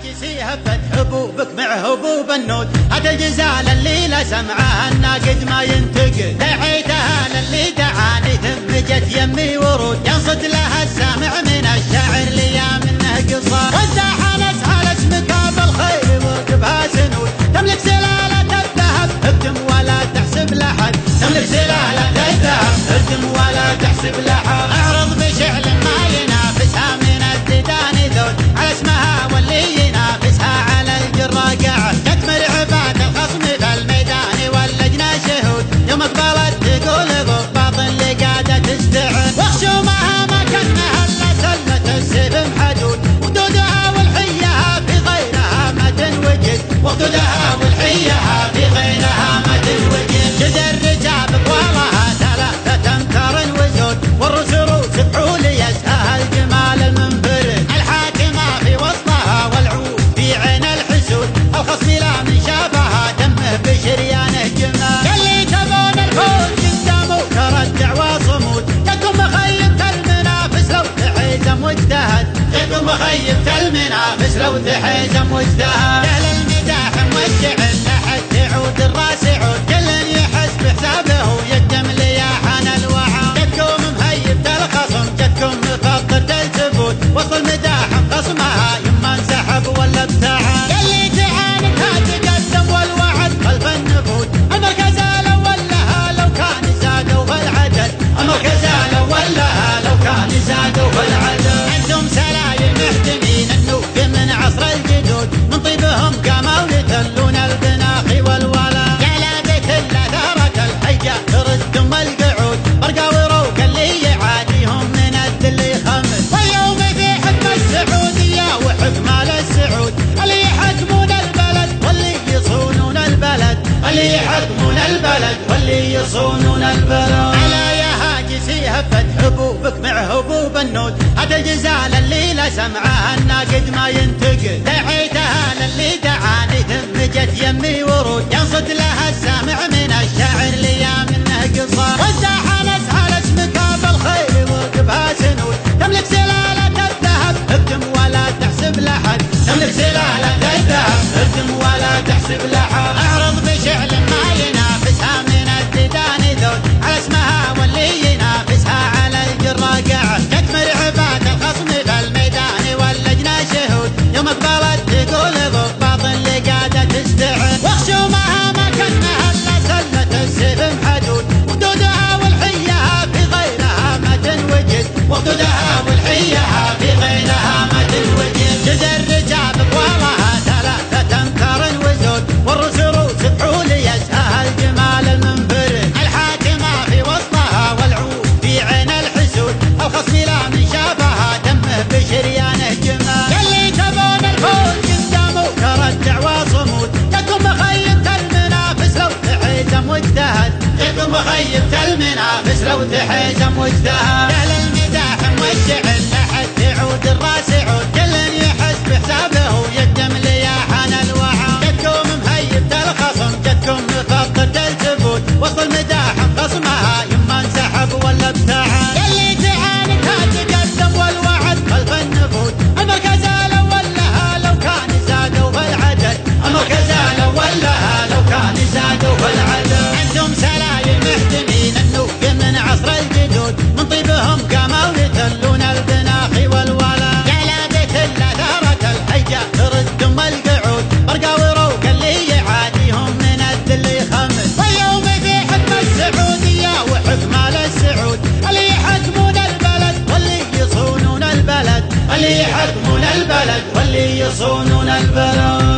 هاجسي هبت حبوبك مع هبوب النود، هذا الجزال اللي لا سمعه الناقد ما ينتقد، دعيتها للي دعاني ثم جت يمي ورود، ينصت لها السامع من الشاعر ليا منه قصار، والزاحلت على اسمك بالخير وركبها سنود، تملك سلالة الذهب اكتم ولا تحسب لحد، تملك سلالة الذهب اكتم ولا تحسب لحد، اعرض بشعل ما ينافسها من الديدان ذود، على اسمها واللي ينافسها على الجرة قاعد، تكمل عباد الخصم في الميدان واللجنة شهود، يوم اقبلت تقول ضباط اللي قاعدة تستعد، وخشومها ما كانها الا سلمة السيف محدود، وخدودها والحيها في غيرها ما تنوجد، وخدودها والحيها في غيرها ما تنوجد، جد الرجال بطوالها 3 أمتار وزود، والرسروس بحول يسها الجمال المنفرد، الحاكمة في وسطها والعود في عين الحسود، الخصم لا من شافها دمه بشريانه جمال، يلي تبون الفوز قدامه ترى الدعوى صمود، يكون مخيبة المنافس لو تحيزم واجتهد، يكون مخيبة المنافس لو تحيزم واجتهد، اهل المداح موجع لحد تعود الراس عود، كل يحس بحسابه ويقدم لياحان الوعد، جدكم مهيبة الخصم جدكم مفطرة الثبوت، وسط المداح خصمها يما انسحب ولا ابتعد، يلي تعاندها تقدم والوعد خلف النفوذ، المركز الاول لها لو كان زادوا بالعدد، المركز الاول لها لو كان زادوا بالعدد، عندهم سلايل محتمين النوف من عصر الجدود، من طيبهم قاموا يتلون البناخي والولا، يا لابت الا ثارة الحجة تردهم القعود، برقاوي روك اللي يعاديهم من الذل يخمس، واليوم في حكم السعودية وحكم ال السعود، اللي يحكمون البلد واللي يصونون البلد، اللي يحكمون البلد واللي يصونون البلد، على يا هاجسي هفت حبوبك مع هبوب النود، هذا الجزال اللي لا سمعه الناقد ما ينتقد، دعيتها للي دعاني ثم جت يمي ورود، ينصت لها السامع من الشاعر ليا منه قصار، والزاحلت على اسمك بالخير وركبها سنود، تملك سلالة الذهب اكتم ولا تحسب لحد، تملك سلالة الذهب اكتم ولا تحسب لحد، اعرض بشعل ما ينافسها من الديدان ذود، على اسمها واللي ينافسها على الجرة قاعد، تكمل عباد الخصم في الميدان واللجنة شهود، يوم اقبلت تقول ضباط اللي قاعدة تستعد، وخشومها ما كانها الا سلمة السيف محدود، وخدودها والحيها في غيرها ما تنوجد، وخدودها والحيها في غيرها ما تنوجد، جد الرجال بطوالها 3 أمتار وزود، والرسروس بحول يسها الجمال المنفرد، الحاكمة في وسطها والعود في عين الحسود، الخصم لا من شافها دمه بشريانه جمال، يلي تبون الفوز قدامه ترى الدعوى صمود، يكون مخيبة المنافس لو تحيزم واجتهد، يكون مخيبة المنافس لو تحيزم واجتهد، اهل المداح موجع لحد تعود الراس عود، كل يحس بحسابه ويقدم لياحان الوعد، جدكم مهيبة الخصم جدكم مفطرة الثبوت، وسط المداح خصمها يما انسحب ولا ابتعد، يلي تعاندها تقدم والوعد خلف النفوذ، المركز الاول لها لو كان زادوا بالعدد، المركز الاول لها لو كان زادوا بالعدد، عندهم سلايل محتمين النوف من عصر الجدود، من طيبهم قاموا يتلون البناخي والولا، يا لابت الا ثارة الحجة تردهم القعود، برقاوي روك اللي يعاديهم من الذل يخمس، واليوم في حكم السعودية وحكم ال السعود، اللي يحكمون البلد واللي يصونون البلد، اللي يحكمون البلد واللي يصونون البلد.